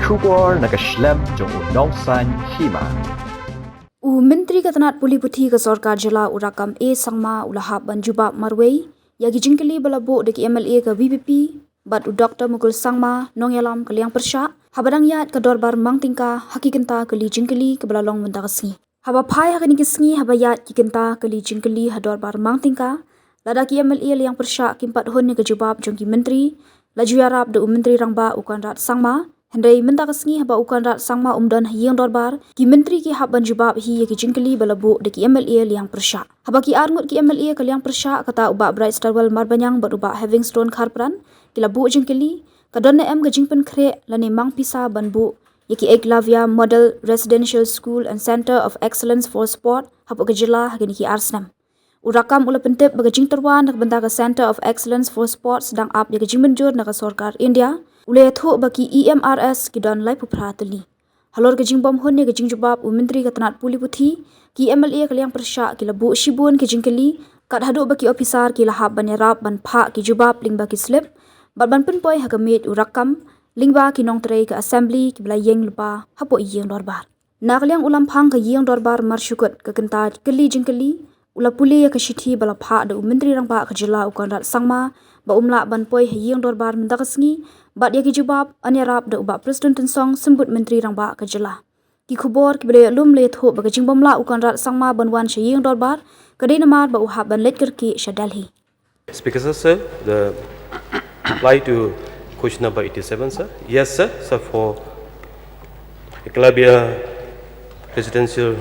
Shubor naga Khlem jong unong san Hima. Myntri katanat puli puthi ka sarkar jala Rakkam e sangma ulahap ban Jubab marwei yagi Jingkylli balabo deki MLA ka VPP bat Dr. Mukul sangma nongyalam kaliang persya habadang yat ka dorbar mangtingka hakikenta kali Jingkylli ka balalong mendakasi haba phai hakani kisngi haba yat kikenta kali Jingkylli hadorbar mangtingka ladaki MLA liang persya kimpat hon ka Jubab jongki Myntri laju yarap de Myntri Rangbah ukan rat sangma Hendai mentakasngi haba ukan rat sangma umdan hiyang dorbar ki Myntri ki haban Jubab hi ki Jingkylli balabu de ki MLA liang persya haba ki arngut ki MLA ka liang persya kata uba bright starwal marbanyang bat uba having stone karpran ki labu Jingkylli ka donne em ga jingpen khre lani mang pisa banbu yaki Eklavya Model Residential School and Center of Excellence for Sport haba ka jila hagini ki Arsnam Rakkam ula pentep baga jingterwan nak benda ka Center of Excellence for Sports dang ap yaki jingbenjur nak sarkar India ule thu baki Emrs ki don lai pupra tali Halor ke jingbom honne ke Jubab Myntri ka tanat puli puthi ki MLA ka liang persya ki labu shibun ki Jingkylli kat hadu baki officer ki lahab ban yarap ban pha ki Jubab ling baki slip bat ban pun poi hakamit Rakkam lingba ki nong trei ka assembly ki blayeng lupa hapo yeng dorbar nakliang ulam phang ka yeng dorbar marsyukut ka kenta kali Jingkylli ula puli ya ka shithi bala pha da Myntri Rangbah ka jila ukan rat sangma ba umla ban poi yeng dorbar mendakasngi bat yaki Jubab anyarap da uba Presiden tensong sembut Myntri Rangbah ka jela ki khubor ki bele lum le tho ba jingbom la ukan rat sangma banwan shayeng dorbar kadai namar ba uhab ban let ki shadalhi Speaker sir, the reply to question number 87 sir. Yes sir, for Eklavya Residential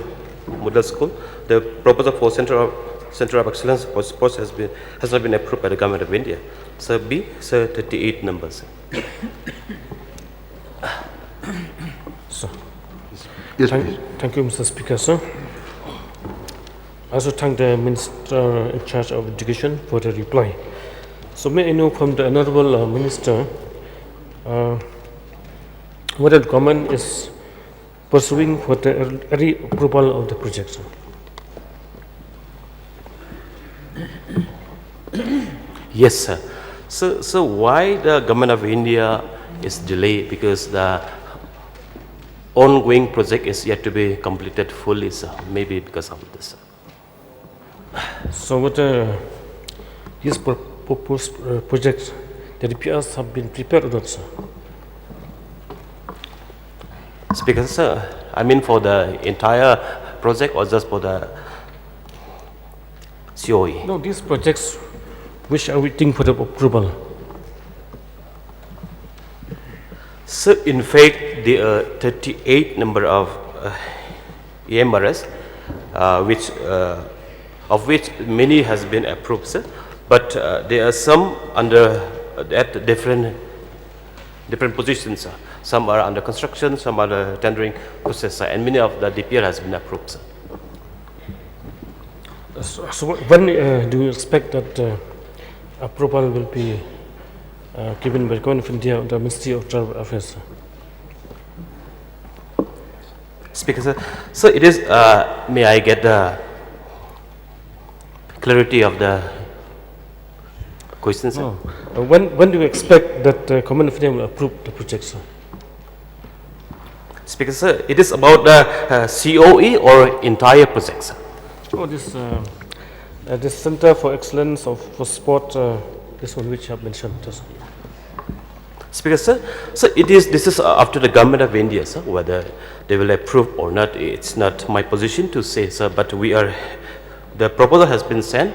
Model School, the proposal for Center of Excellence for Sports has not been approved by the Government of India. Sir B, sir 38 numbers. Sir. Yes, thank you, Mr. Speaker, sir. I also thank the Minister in charge of Education for the reply. So may I know from the Honorable Minister whether the government is pursuing for the early approval of the project, sir? Yes sir. So why the Government of India is delayed? Because the ongoing project is yet to be completed fully, sir. Maybe because of this. So what these proposed projects, the repairs have been prepared or not, sir? Speaker sir, I mean for the entire project or just for the COE? No, these projects which are waiting for the approval. So in fact, there are 38 number of Emrs, of which many has been approved, sir. But there are some under at different positions, sir. Some are under construction, some are the tendering process, sir, and many of the DPR has been approved, sir. So when do you expect that approval will be given by the Government of India, the Ministry of Tribal Affairs? Speaker sir, so it is, may I get the clarity of the question, sir? No. When do you expect that the Government of India will approve the project, sir? Speaker sir, it is about the COE or entire project, sir? Oh, this Center for Excellence for Sport, this one which you have mentioned. Sir. Speaker sir, so this is up to the Government of India, sir, whether they will approve or not. It's not my position to say, sir, but the proposal has been sent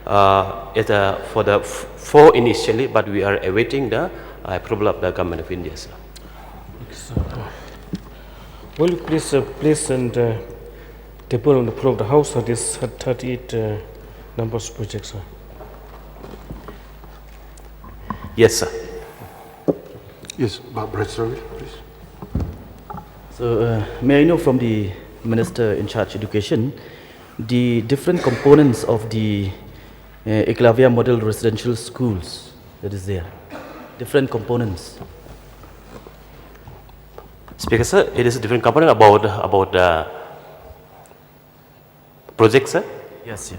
for the four initially, but we are awaiting the approval of the Government of India, sir. Will you please place and table on the floor of the House of this 38 numbers projects, sir? Yes, sir. Yes, please. So, may I know from the Minister in charge of Education, the different components of the Eklavya Model Residential Schools that is there, different components. Speaker sir, it is a different component about the project, sir? Yes.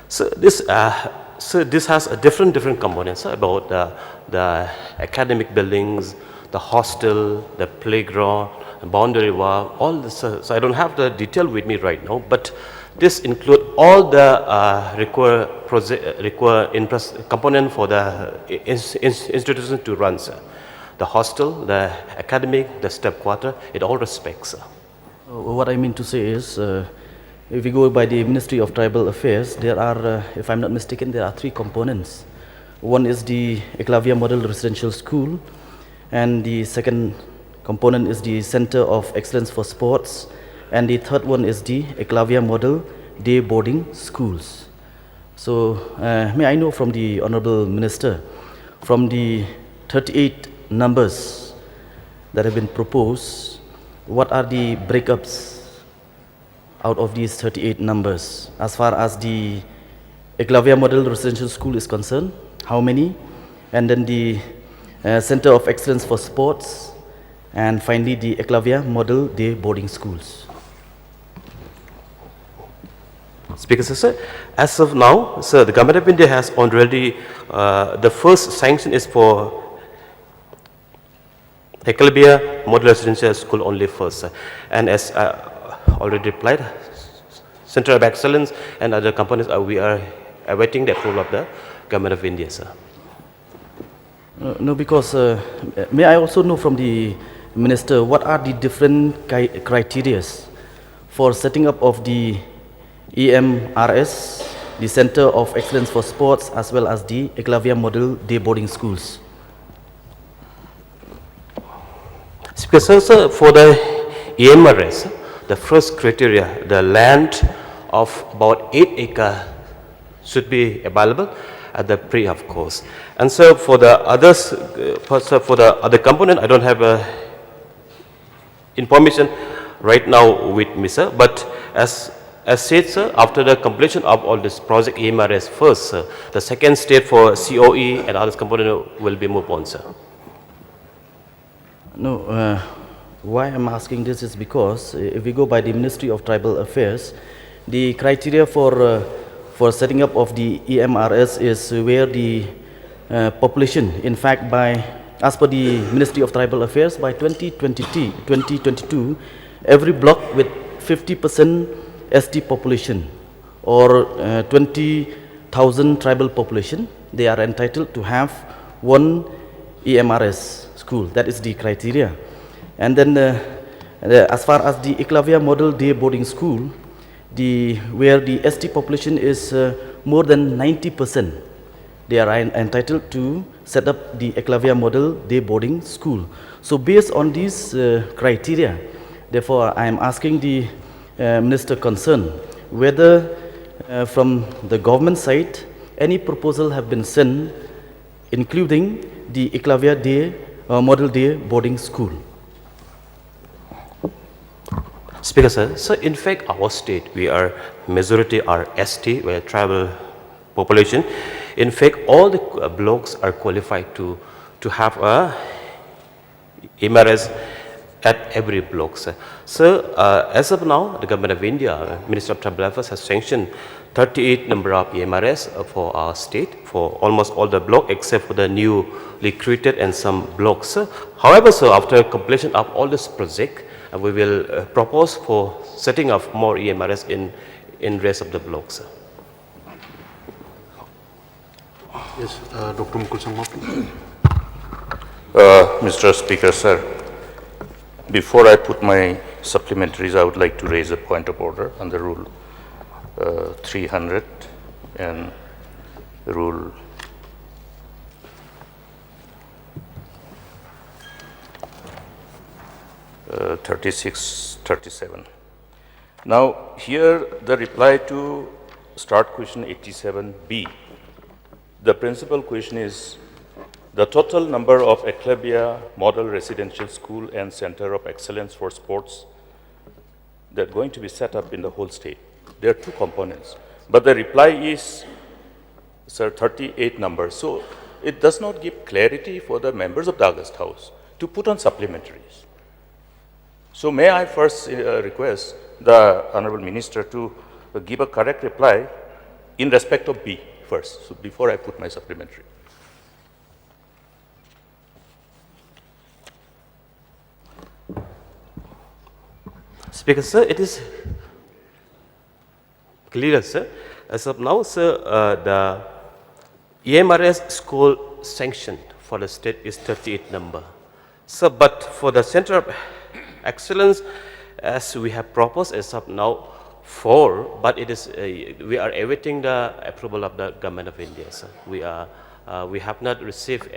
So this has a different components, sir, about the academic buildings, the hostel, the playground, boundary wall, all this. So I don't have the detail with me right now, but this include all the component for the institution to run, sir. The hostel, the academic, the step quarter, it all respects, sir. What I mean to say is, if we go by the Ministry of Tribal Affairs, there are, if I'm not mistaken, there are 3 components. One is the Eklavya Model Residential School, and the second component is the Center of Excellence for Sports, and the third one is the Eklavya Model Day Boarding Schools. So, may I know from the Honorable Minister, from the 38 numbers that have been proposed, what are the breakups out of these 38 numbers? As far as the Eklavya Model Residential School is concerned, how many? And then the Center of Excellence for Sports, and finally the Eklavya Model Day Boarding Schools. Speaker, sir, as of now, sir, the Government of India has already, the first sanction is for Eklavya Model Residential School only first, sir. And as already replied, Center of Excellence and other components, we are awaiting the approval of the Government of India, sir. No, because may I also know from the Minister, what are the different criteria for setting up of the EMRS, the Center of Excellence for Sports, as well as the Eklavya Model Day Boarding Schools? Speaker, sir, for the EMRS, the first criteria, the land of about 8 acres should be available at the pre, of course. And so for the others, for the other component, I don't have information right now with me, sir. But as said, sir, after the completion of all this project EMRS first, sir, the second stage for COE and other component will be moved on, sir. No, why I'm asking this is because if we go by the Ministry of Tribal Affairs, the criteria for setting up of the EMRS is where the population, in fact, as per the Ministry of Tribal Affairs, by 2022, every block with 50% ST population or 20,000 tribal population, they are entitled to have one EMRS school. That is the criteria. And then as far as the Eklavya Model Day Boarding School, where the ST population is more than 90%, they are entitled to set up the Eklavya Model Day Boarding School. So based on these criteria, therefore I am asking the Minister concerned whether from the government side any proposal have been sent including the Eklavya Day Model Day Boarding School. Speaker, sir, so in fact our state, we are majority are ST, we are tribal population. In fact, all the blocks are qualified to have a EMRS at every block, sir. So as of now, the Government of India, Ministry of Tribal Affairs has sanctioned 38 number of EMRS for our state, for almost all the block except for the newly created and some blocks, sir. However, sir, after completion of all this project, we will propose for setting up more EMRS in rest of the blocks, sir. Yes, Dr. Mukul Sangma, please. Mr. Speaker, sir, before I put my supplementaries, I would like to raise a point of order under Rule 300 and Rule 3637. Now, here the reply to start question 87B. The principal question is, the total number of Eklavya Model Residential School and Center of Excellence for Sports that are going to be set up in the whole state. There are two components, but the reply is, sir, 38 numbers. So it does not give clarity for the members of the August House to put on supplementaries. So may I first request the Honorable Minister to give a correct reply in respect of B first, so before I put my supplementary. Speaker, sir, it is clear, sir. As of now, sir, the EMRS school sanctioned for the state is 38 number. So, but for the Center of Excellence, as we have proposed as of now, 4, but it is we are awaiting the approval of the Government of India, sir. We have not received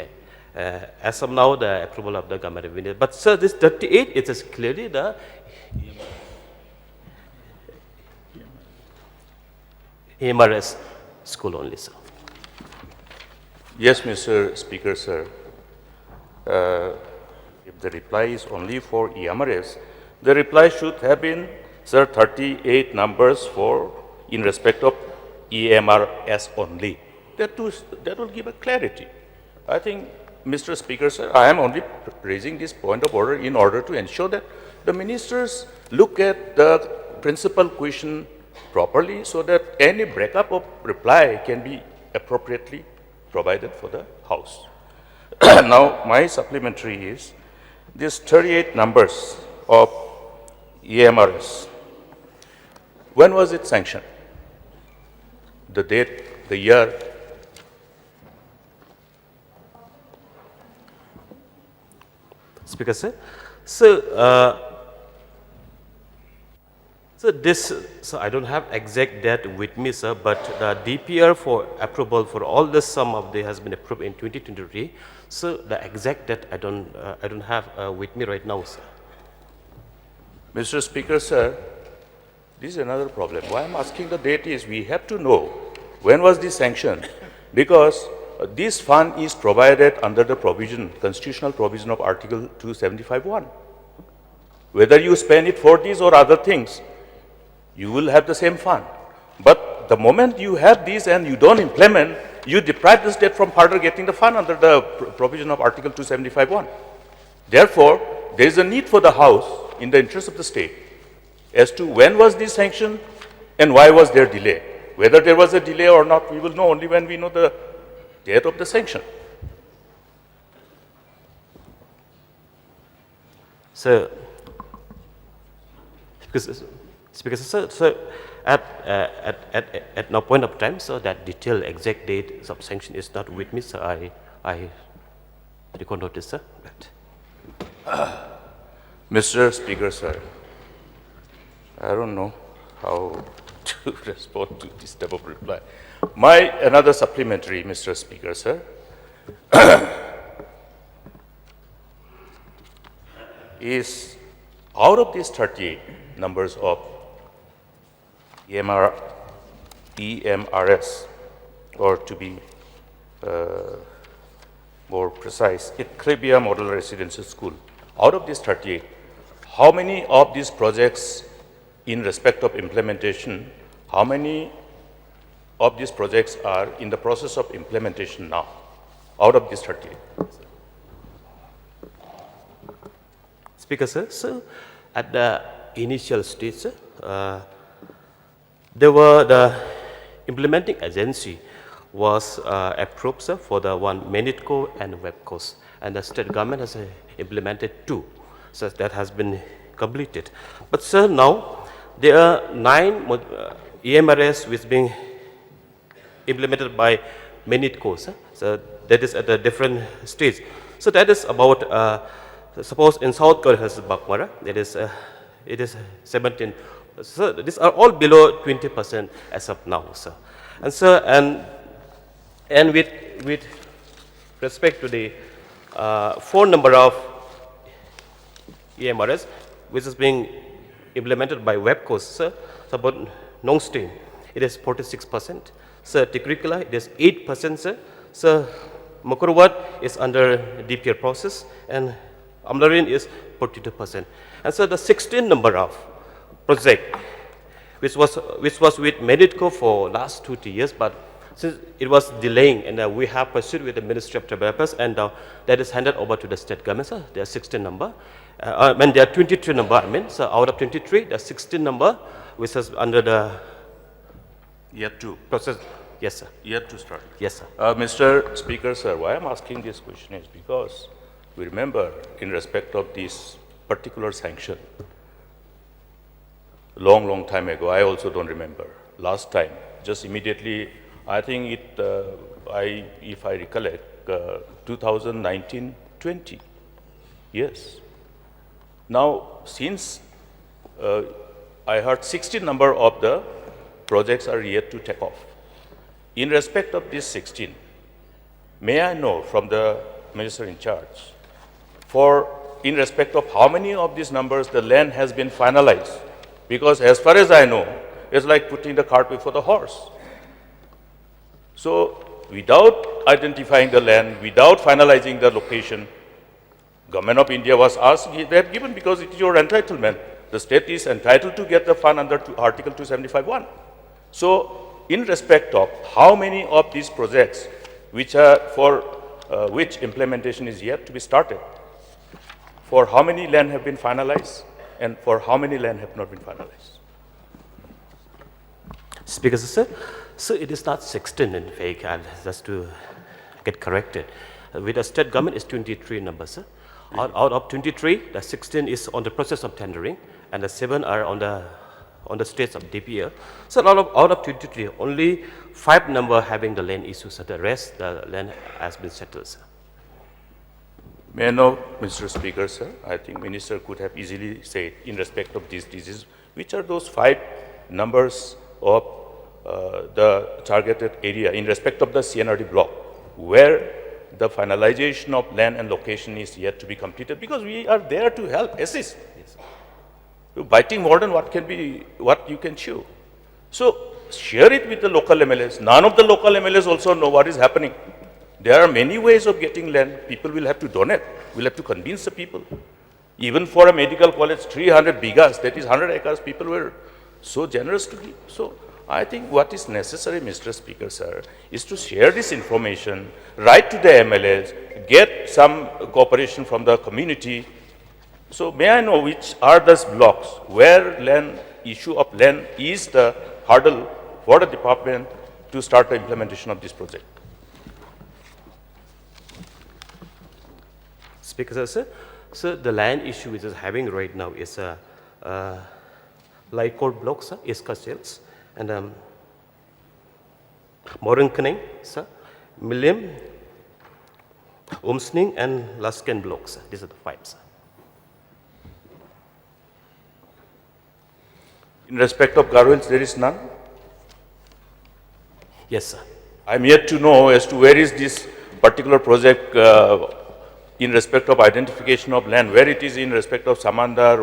as of now the approval of the Government of India. But sir, this 38, it is clearly the EMRS school only, sir. Yes, Mr. Speaker, sir. If the reply is only for EMRS, the reply should have been, sir, 38 numbers in respect of EMRS only. That will give a clarity. I think, Mr. Speaker, sir, I am only raising this point of order in order to ensure that the ministers look at the principal question properly so that any breakup of reply can be appropriately provided for the House. Now, my supplementary is these 38 numbers of EMRS. When was it sanctioned? The date, the year? Speaker, sir. So, so I don't have exact date with me, sir, but the DPR for approval for all the sum of the has been approved in 2023. So the exact date I don't have with me right now, sir. Mr. Speaker, sir, this is another problem. Why I'm asking the date is we have to know when was this sanctioned, because this fund is provided under the provision, constitutional provision of Article 275(1). Whether you spend it for these or other things, you will have the same fund. But the moment you have these and you don't implement, you deprive the state from further getting the fund under the provision of Article 275(1). Therefore, there is a need for the House, in the interest of the state, as to when was this sanctioned and why was there delay. Whether there was a delay or not, we will know only when we know the date of the sanction. So, Speaker, sir, at no point of time, so that detailed exact date of sanction is not with me, so I record notice, sir. Mr. Speaker, sir, I don't know how to respond to this type of reply. Another supplementary, Mr. Speaker, sir. Is out of these 38 numbers of EMRS, or to be more precise, Khlem Model Residential School, out of these 38, how many of these projects in respect of implementation, how many of these projects are in the process of implementation now, out of these 38? Speaker, sir, so at the initial stage, sir, the implementing agency was approved, sir, for the one Menitco and Webcourse, and the state government has implemented 2, so that has been completed. But sir, now there are 9 EMRS which being implemented by Menitco, sir. So that is at a different stage. So that is about suppose in South Korea has Bakmara, it is 17. So these are all below 20% as of now, sir. And sir, and with respect to the 4 number of EMRS which is being implemented by Webcourse, sir, so about Nongstein, it is 46%. Sir, Tikurikula, it is 8%, sir. Sir, Makurwat is under DPR process, and Amlarin is 42%. And so the 16 number of project, which was with Menitco for last 2-3 years, but since it was delaying, and we have pursued with the Ministry of Developers, and that is handed over to the state government, sir. There are 16 number. There are 23 number, so out of 23, there are 16 number, which is under the Yet to process. Yes, sir. Yet to start. Yes, sir. Mr. Speaker, sir, why I'm asking this question is because we remember in respect of this particular sanction, long time ago. I also don't remember. Last time, just immediately, I think if I recollect, 2019-20. Yes. Now, since I heard 16 number of the projects are yet to take off. In respect of these 16, may I know from the minister in charge, in respect of how many of these numbers the land has been finalized? Because as far as I know, it's like putting the cart before the horse. So without identifying the land, without finalizing the location, Government of India was asked, they have given because it is your entitlement. The state is entitled to get the fund under Article 275(1). So in respect of how many of these projects which are which implementation is yet to be started, for how many land have been finalized and for how many land have not been finalized? Speaker, sir. So it is not 16 in fact, and just to get corrected. With the state government, it's 23 numbers, sir. Out of 23, the 16 is on the process of tendering, and the 7 are on the stage of DPL. So out of 23, only 5 number having the land issues, so the rest, the land has been settled, sir. May I know, Mr. Speaker, sir, I think Minister could have easily said in respect of these diseases, which are those 5 numbers of the targeted area in respect of the CNRD block, where the finalization of land and location is yet to be completed, because we are there to help, assist. Yes. Biting more than what you can chew. So share it with the local MLAs. None of the local MLAs also know what is happening. There are many ways of getting land. People will have to donate. We'll have to convince the people. Even for a medical college, 300 bighas, that is 100 acres, people were so generous to give. So I think what is necessary, Mr. Speaker, sir, is to share this information, write to the MLAs, get some cooperation from the community. So may I know which are those blocks where issue of land is the hurdle for the department to start the implementation of this project? Speaker, sir. So the land issue which is having right now is light coal blocks, sir, Iska sales, and Morinkening, sir, Milliam, Umsning, and Lasken blocks, sir. These are the 5, sir. In respect of Garwins, there is none? Yes, sir. I'm yet to know as to where is this particular project in respect of identification of land, where it is in respect of Samanda,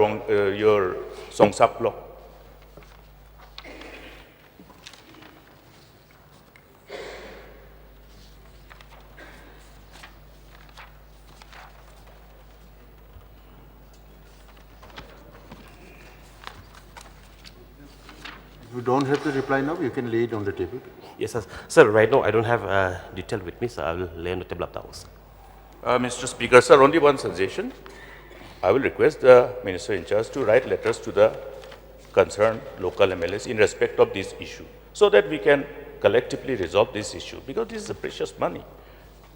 your Songsak block. If you don't have to reply now, you can lay it on the table. Yes, sir. Sir, right now I don't have detail with me, so I will lay on the table of the house. Mr. Speaker, sir, only one suggestion. I will request the Minister in charge to write letters to the concerned local MLAs in respect of this issue, so that we can collectively resolve this issue, because this is a precious money.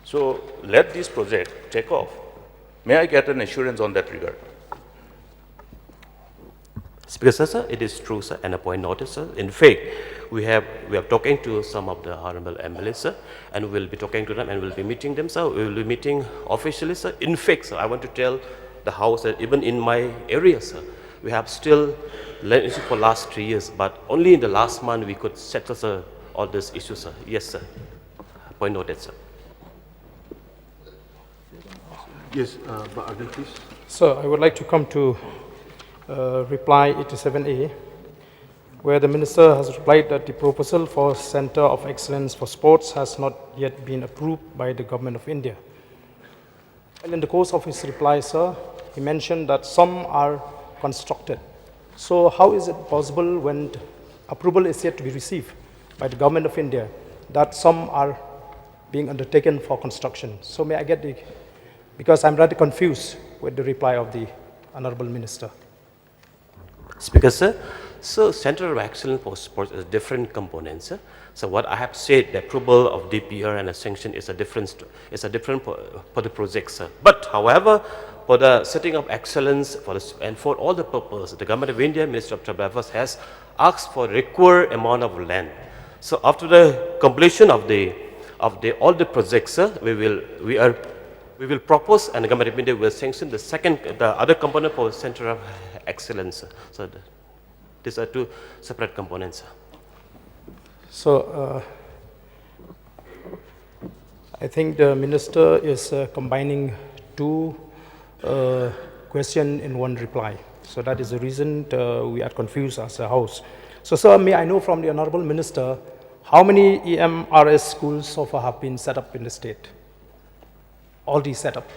So let this project take off. May I get an assurance on that regard? Speaker, sir, it is true, sir, and a point noted, sir. In fact, we are talking to some of the honorable MLAs, sir, and we will be talking to them and we'll be meeting them, sir. We will be meeting officially, sir. In fact, sir, I want to tell the House that even in my area, sir, we have still land issue for last 3 years, but only in the last month we could settle, sir, all these issues, sir. Yes, sir. Point noted, sir. Yes, Again, please. Sir, I would like to come to reply 87A, where the Minister has replied that the proposal for Centre of Excellence for Sports has not yet been approved by the Government of India. And in the course of his reply, sir, he mentioned that some are constructed. So how is it possible, when approval is yet to be received by the Government of India, that some are being undertaken for construction? So may I get because I'm rather confused with the reply of the Honourable Minister. Speaker, sir, So Center of Excellence for Sports is different components. So what I have said, the approval of DPR and a sanction is a different for the projects. But however, for the setting of excellence and for all the purpose, the Government of India, Ministry of Tribal Affairs has asked for required amount of land. So after the completion of all the projects, we will propose and the Government of India will sanction the other component for Center of Excellence. So these are two separate components. So, I think the minister is combining two questions in one reply. So that is the reason we are confused as a house. So, sir, may I know from the honorable minister how many EMRS schools so far have been set up in the state? Already set up.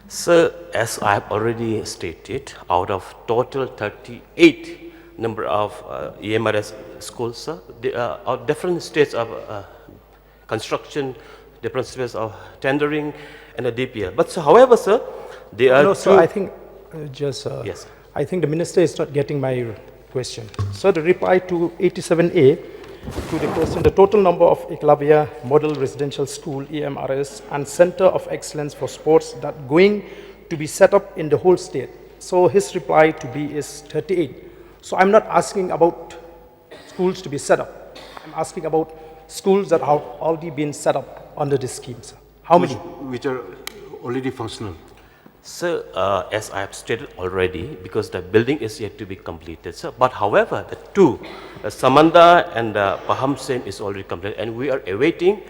So, as I have already stated, out of total 38 number of EMRS schools, there are different states of construction, different states of tendering, and a DPR. But so, however, sir, there are no, two. sir, I think Yes, sir. I think the minister is not getting my question. So the reply to 87A to the question, the total number of Eklavya Model Residential School, EMRS, and Center of Excellence for Sports that going to be set up in the whole state. So his reply to B is 38. So I'm not asking about schools to be set up. I'm asking about schools that have already been set up under this scheme, sir. How many? Which are already functional. So, as I have stated already, because the building is yet to be completed, sir. But however, the two, the Samanda and the Paham Sem is already completed, and we are awaiting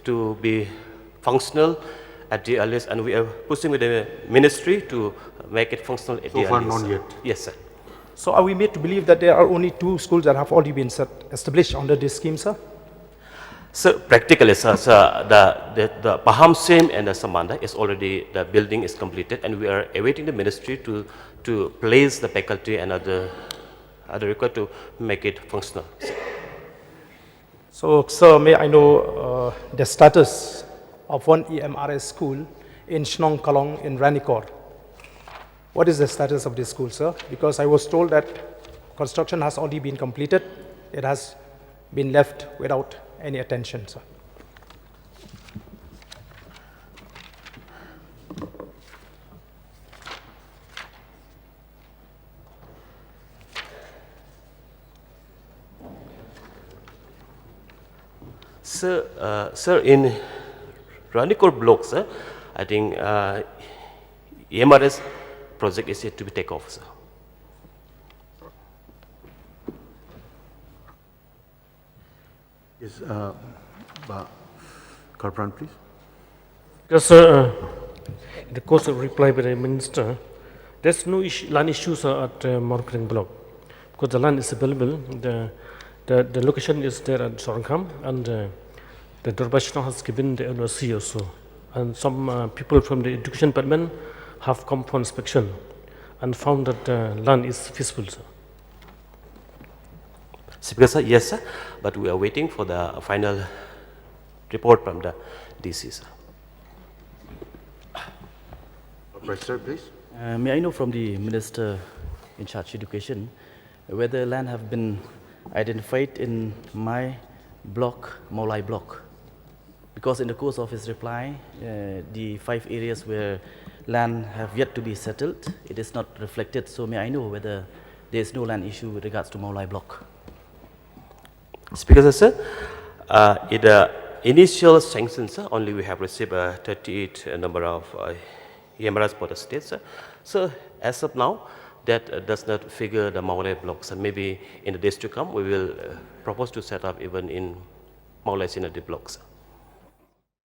to be functional at the earliest, and we are pushing with the ministry to make it functional at the So far, earliest. none yet. Yes, sir. So are we made to believe that there are only two schools that have already been established under this scheme, sir? So practically, sir, the Paham Sem and the Samanda is already, the building is completed, and we are awaiting the ministry to place the faculty and other required to make it functional. So, sir, may I know the status of one EMRS school in Shnong Kalong in Ranikor? What is the status of this school, sir? Because I was told that construction has already been completed. It has been left without any attention, sir. Sir, in Ranikor block, sir, I think EMRS project is yet to be taken off, sir. Yes, Karpran, please. Because in the course of reply by the minister, there's no land issues at Morkring block because the land is available. The location is there at Rakkam, and the Durbashna has given the NOC also. And some people from the education department have come for inspection and found that the land is feasible, sir. Speaker, sir, yes, sir, but we are waiting for the final report from the DC, sir. Sir, please. May I know from the Minister in charge of education whether land have been identified in my block, Maulai block? Because in the course of his reply, the 5 areas where land have yet to be settled, it is not reflected. So may I know whether there is no land issue with regards to Maulai block? Speaker, sir, in the initial sanctions, sir, only we have received 38 number of EMRS for the state, sir. So as of now, that does not figure the Maulai blocks. And maybe in the days to come, we will propose to set up even in Maulai Synergy blocks.